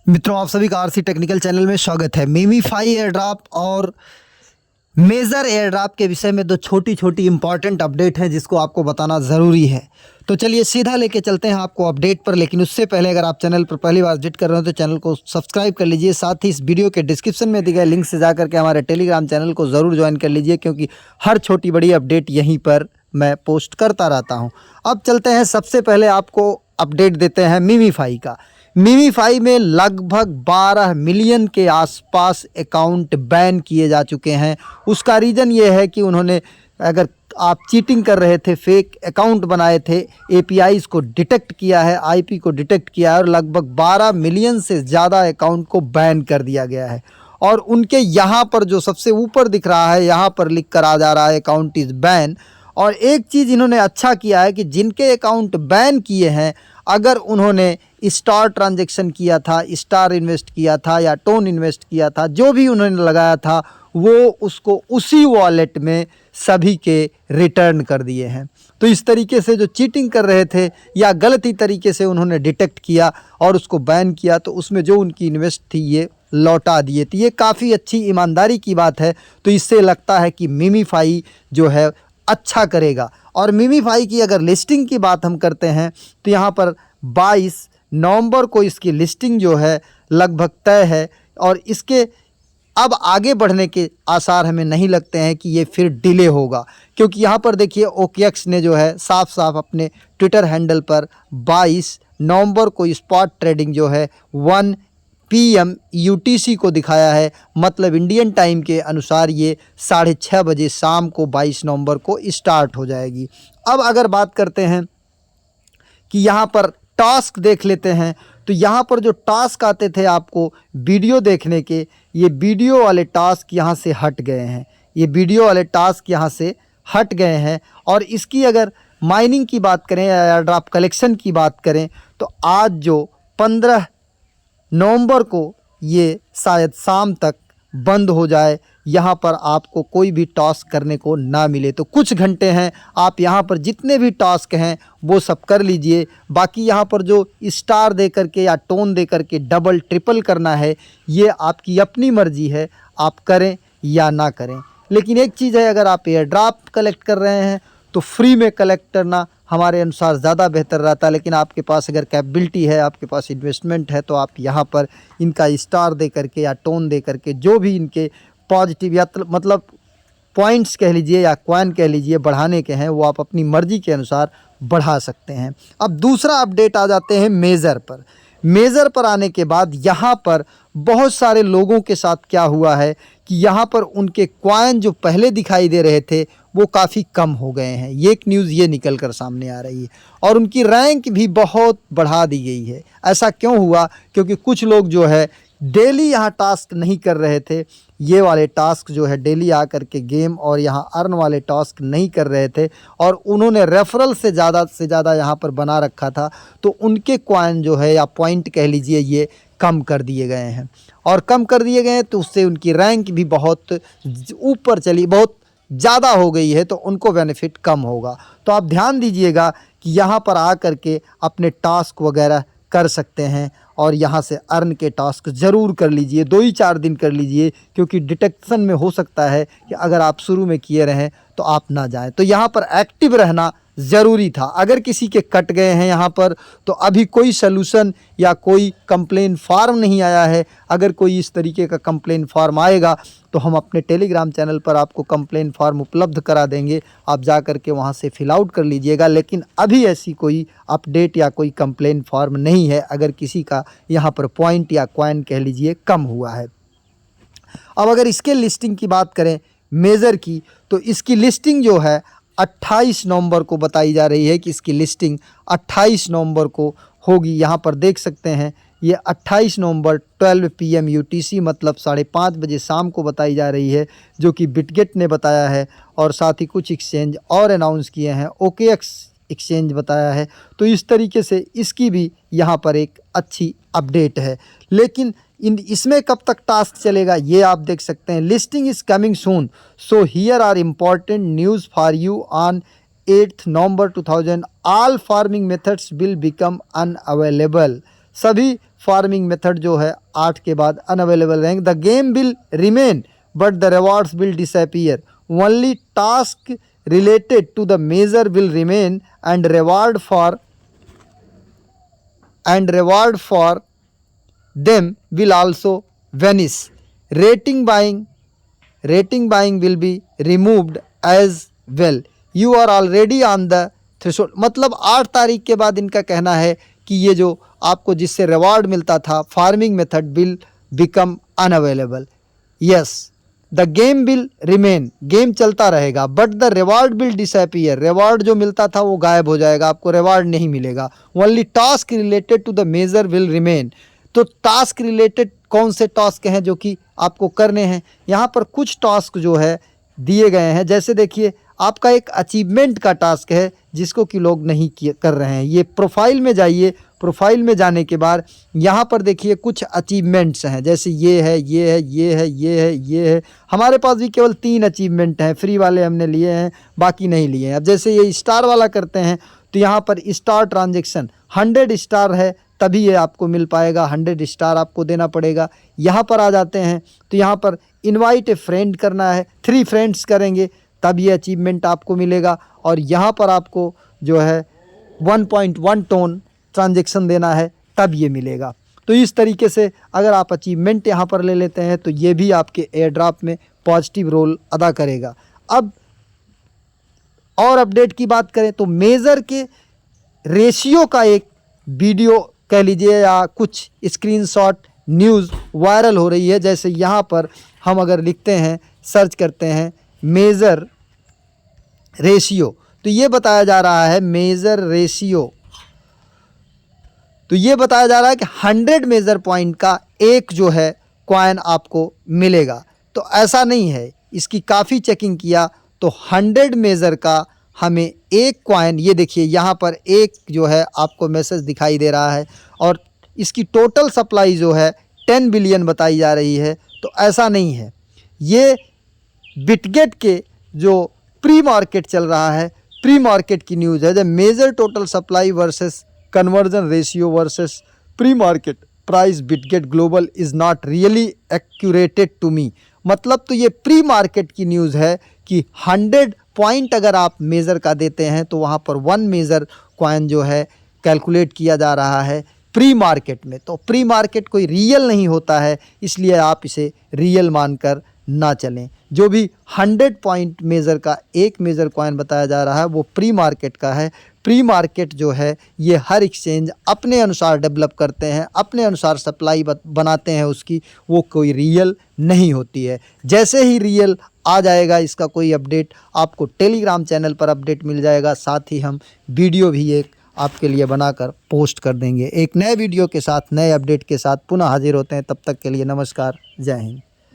मित्रों, आप सभी का आरसी टेक्निकल चैनल में स्वागत है। मीमीफाई एयर ड्रॉप और मेजर एयर ड्रॉप के विषय में दो छोटी छोटी इंपॉर्टेंट अपडेट हैं जिसको आपको बताना ज़रूरी है। तो चलिए सीधा लेके चलते हैं आपको अपडेट पर। लेकिन उससे पहले अगर आप चैनल पर पहली बार विजिट कर रहे हो तो चैनल को सब्सक्राइब कर लीजिए। साथ ही इस वीडियो के डिस्क्रिप्शन में दिए गए लिंक से जा करके हमारे टेलीग्राम चैनल को ज़रूर ज्वाइन कर लीजिए, क्योंकि हर छोटी बड़ी अपडेट यहीं पर मैं पोस्ट करता रहता हूँ। अब चलते हैं, सबसे पहले आपको अपडेट देते हैं मीमीफाई का। मीमीफाई में लगभग 12 मिलियन के आसपास अकाउंट बैन किए जा चुके हैं। उसका रीज़न ये है कि उन्होंने, अगर आप चीटिंग कर रहे थे, फेक अकाउंट बनाए थे, एपीआईज़ को डिटेक्ट किया है, आईपी को डिटेक्ट किया है और लगभग 12 मिलियन से ज़्यादा अकाउंट को बैन कर दिया गया है। और उनके यहाँ पर जो सबसे ऊपर दिख रहा है, यहाँ पर लिख कर आ जा रहा है अकाउंट इज़ बैन। और एक चीज़ इन्होंने अच्छा किया है कि जिनके अकाउंट बैन किए हैं, अगर उन्होंने स्टार ट्रांजैक्शन किया था, स्टार इन्वेस्ट किया था या टोन इन्वेस्ट किया था, जो भी उन्होंने लगाया था, वो उसको उसी वॉलेट में सभी के रिटर्न कर दिए हैं। तो इस तरीके से जो चीटिंग कर रहे थे या गलती तरीके से उन्होंने डिटेक्ट किया और उसको बैन किया, तो उसमें जो उनकी इन्वेस्ट थी ये लौटा दिए। तो ये काफ़ी अच्छी ईमानदारी की बात है। तो इससे लगता है कि मीमीफाई जो है अच्छा करेगा। और मीमीफाई की अगर लिस्टिंग की बात हम करते हैं तो यहाँ पर 22 नवंबर को इसकी लिस्टिंग जो है लगभग तय है। और इसके अब आगे बढ़ने के आसार हमें नहीं लगते हैं कि ये फिर डिले होगा, क्योंकि यहाँ पर देखिए ओकेएक्स ने जो है साफ साफ अपने ट्विटर हैंडल पर 22 नवंबर को स्पॉट ट्रेडिंग जो है 1 PM UTC को दिखाया है। मतलब इंडियन टाइम के अनुसार ये 6:30 बजे शाम को 22 नवंबर को स्टार्ट हो जाएगी। अब अगर बात करते हैं कि यहाँ पर टास्क देख लेते हैं, तो यहाँ पर जो टास्क आते थे आपको वीडियो देखने के, ये वीडियो वाले टास्क यहाँ से हट गए हैं। ये वीडियो वाले टास्क यहाँ से हट गए हैं। और इसकी अगर माइनिंग की बात करें या एयर ड्रॉप कलेक्शन की बात करें, तो आज जो 15 नवंबर को ये शायद शाम तक बंद हो जाए, यहाँ पर आपको कोई भी टास्क करने को ना मिले। तो कुछ घंटे हैं, आप यहाँ पर जितने भी टास्क हैं वो सब कर लीजिए। बाकी यहाँ पर जो स्टार दे करके या टोन दे करके डबल ट्रिपल करना है, ये आपकी अपनी मर्जी है, आप करें या ना करें। लेकिन एक चीज़ है, अगर आप एयर ड्रॉप कलेक्ट कर रहे हैं तो फ्री में कलेक्ट करना हमारे अनुसार ज़्यादा बेहतर रहता है। लेकिन आपके पास अगर कैपेबिलिटी है, आपके पास इन्वेस्टमेंट है, तो आप यहाँ पर इनका स्टार दे करके या टोन दे करके जो भी इनके पॉजिटिव या मतलब पॉइंट्स कह लीजिए या कॉइन कह लीजिए बढ़ाने के हैं, वो आप अपनी मर्ज़ी के अनुसार बढ़ा सकते हैं। अब दूसरा अपडेट आ जाते हैं मेज़र पर। मेज़र पर आने के बाद यहाँ पर बहुत सारे लोगों के साथ क्या हुआ है कि यहाँ पर उनके कॉइन जो पहले दिखाई दे रहे थे वो काफ़ी कम हो गए हैं। ये एक न्यूज़ ये निकल कर सामने आ रही है। और उनकी रैंक भी बहुत बढ़ा दी गई है। ऐसा क्यों हुआ? क्योंकि कुछ लोग जो है डेली यहाँ टास्क नहीं कर रहे थे, ये वाले टास्क जो है डेली आकर के गेम और यहाँ अर्न वाले टास्क नहीं कर रहे थे, और उन्होंने रेफरल से ज़्यादा यहाँ पर बना रखा था। तो उनके कॉइन जो है या पॉइंट कह लीजिए, ये कम कर दिए गए हैं। और कम कर दिए गए हैं तो उससे उनकी रैंक भी बहुत ऊपर चली, बहुत ज़्यादा हो गई है, तो उनको बेनिफिट कम होगा। तो आप ध्यान दीजिएगा कि यहाँ पर आ कर के अपने टास्क वगैरह कर सकते हैं और यहाँ से अर्न के टास्क ज़रूर कर लीजिए। 2 ही 4 दिन कर लीजिए, क्योंकि डिटेक्शन में हो सकता है कि अगर आप शुरू में किए रहें तो आप ना जाएं। तो यहाँ पर एक्टिव रहना ज़रूरी था। अगर किसी के कट गए हैं यहाँ पर, तो अभी कोई सलूशन या कोई कंप्लेन फॉर्म नहीं आया है। अगर कोई इस तरीके का कंप्लेन फॉर्म आएगा तो हम अपने टेलीग्राम चैनल पर आपको कंप्लेन फॉर्म उपलब्ध करा देंगे, आप जा कर के वहाँ से फिल आउट कर लीजिएगा। लेकिन अभी ऐसी कोई अपडेट या कोई कंप्लेन फॉर्म नहीं है, अगर किसी का यहाँ पर पॉइंट या कॉइन कह लीजिए कम हुआ है। अब अगर इसके लिस्टिंग की बात करें मेज़र की, तो इसकी लिस्टिंग जो है 28 नवंबर को बताई जा रही है कि इसकी लिस्टिंग 28 नवंबर को होगी। यहाँ पर देख सकते हैं ये 28 नवंबर 12 PM UTC मतलब 5:30 बजे शाम को बताई जा रही है, जो कि बिटगेट ने बताया है। और साथ ही कुछ एक्सचेंज और अनाउंस किए हैं, OKX एक्सचेंज बताया है। तो इस तरीके से इसकी भी यहाँ पर एक अच्छी अपडेट है। लेकिन इसमें कब तक टास्क चलेगा ये आप देख सकते हैं। Listing is coming soon, so here are important news for you on 8 November 2000 all farming methods will become unavailable. सभी फार्मिंग मेथड जो है 8 के बाद अनअवेलेबल रहेंगे। The game will remain but the rewards will disappear, only task related to the measure will remain and reward for them will also vanish. Rating buying will be removed as well. You are already on the threshold. मतलब 8 तारीख के बाद इनका कहना है कि ये जो आपको जिससे रिवॉर्ड मिलता था farming method will become unavailable. Yes, the game will remain, game चलता रहेगा, but the reward will disappear, reward जो मिलता था वो गायब हो जाएगा, आपको रिवार्ड नहीं मिलेगा। Only task related to the major will remain. तो टास्क रिलेटेड कौन से टास्क हैं जो कि आपको करने हैं? यहाँ पर कुछ टास्क जो है दिए गए हैं, जैसे देखिए आपका एक अचीवमेंट का टास्क है जिसको कि लोग नहीं कर रहे हैं। ये प्रोफाइल में जाइए, प्रोफाइल में जाने के बाद यहाँ पर देखिए कुछ अचीवमेंट्स हैं, जैसे ये है, ये है, ये है, ये है, ये है। हमारे पास भी केवल 3 अचीवमेंट हैं, फ्री वाले हमने लिए हैं, बाकी नहीं लिए हैं। अब जैसे ये स्टार वाला करते हैं तो यहाँ पर स्टार ट्रांजेक्शन 100 स्टार है तभी ये आपको मिल पाएगा, 100 स्टार आपको देना पड़ेगा। यहाँ पर आ जाते हैं तो यहाँ पर इनवाइट ए फ्रेंड करना है, 3 फ्रेंड्स करेंगे तब ये अचीवमेंट आपको मिलेगा। और यहाँ पर आपको जो है 1.1 टोन ट्रांजेक्शन देना है तब ये मिलेगा। तो इस तरीके से अगर आप अचीवमेंट यहाँ पर ले लेते हैं तो ये भी आपके एयर ड्रॉप में पॉजिटिव रोल अदा करेगा। अब और अपडेट की बात करें तो मेजर के रेशियो का एक वीडियो कह लीजिए या कुछ स्क्रीनशॉट न्यूज़ वायरल हो रही है। जैसे यहाँ पर हम अगर लिखते हैं, सर्च करते हैं मेजर रेशियो, तो ये बताया जा रहा है मेजर रेशियो, तो ये बताया जा रहा है कि 100 मेजर पॉइंट का एक जो है कॉइन आपको मिलेगा। तो ऐसा नहीं है, इसकी काफ़ी चेकिंग किया तो 100 मेजर का हमें एक कॉइन, ये देखिए यहाँ पर एक जो है आपको मैसेज दिखाई दे रहा है और इसकी टोटल सप्लाई जो है 10 बिलियन बताई जा रही है। तो ऐसा नहीं है, ये बिटगेट के जो प्री मार्केट चल रहा है, प्री मार्केट की न्यूज़ है। The major total supply versus conversion ratio versus pre market price Bitget global is not really accurated to me. मतलब तो ये प्री मार्केट की न्यूज़ है कि 100 पॉइंट अगर आप मेज़र का देते हैं तो वहाँ पर 1 मेज़र कॉइन जो है कैलकुलेट किया जा रहा है प्री मार्केट में। तो प्री मार्केट कोई रियल नहीं होता है, इसलिए आप इसे रियल मानकर ना चलें। जो भी 100 पॉइंट मेज़र का एक मेज़र कॉइन बताया जा रहा है वो प्री मार्केट का है। प्री मार्केट जो है ये हर एक्सचेंज अपने अनुसार डेवलप करते हैं, अपने अनुसार सप्लाई बनाते हैं उसकी, वो कोई रियल नहीं होती है। जैसे ही रियल आ जाएगा इसका कोई अपडेट आपको टेलीग्राम चैनल पर अपडेट मिल जाएगा, साथ ही हम वीडियो भी एक आपके लिए बनाकर पोस्ट कर देंगे। एक नए वीडियो के साथ, नए अपडेट के साथ पुनः हाजिर होते हैं, तब तक के लिए नमस्कार, जय हिंद।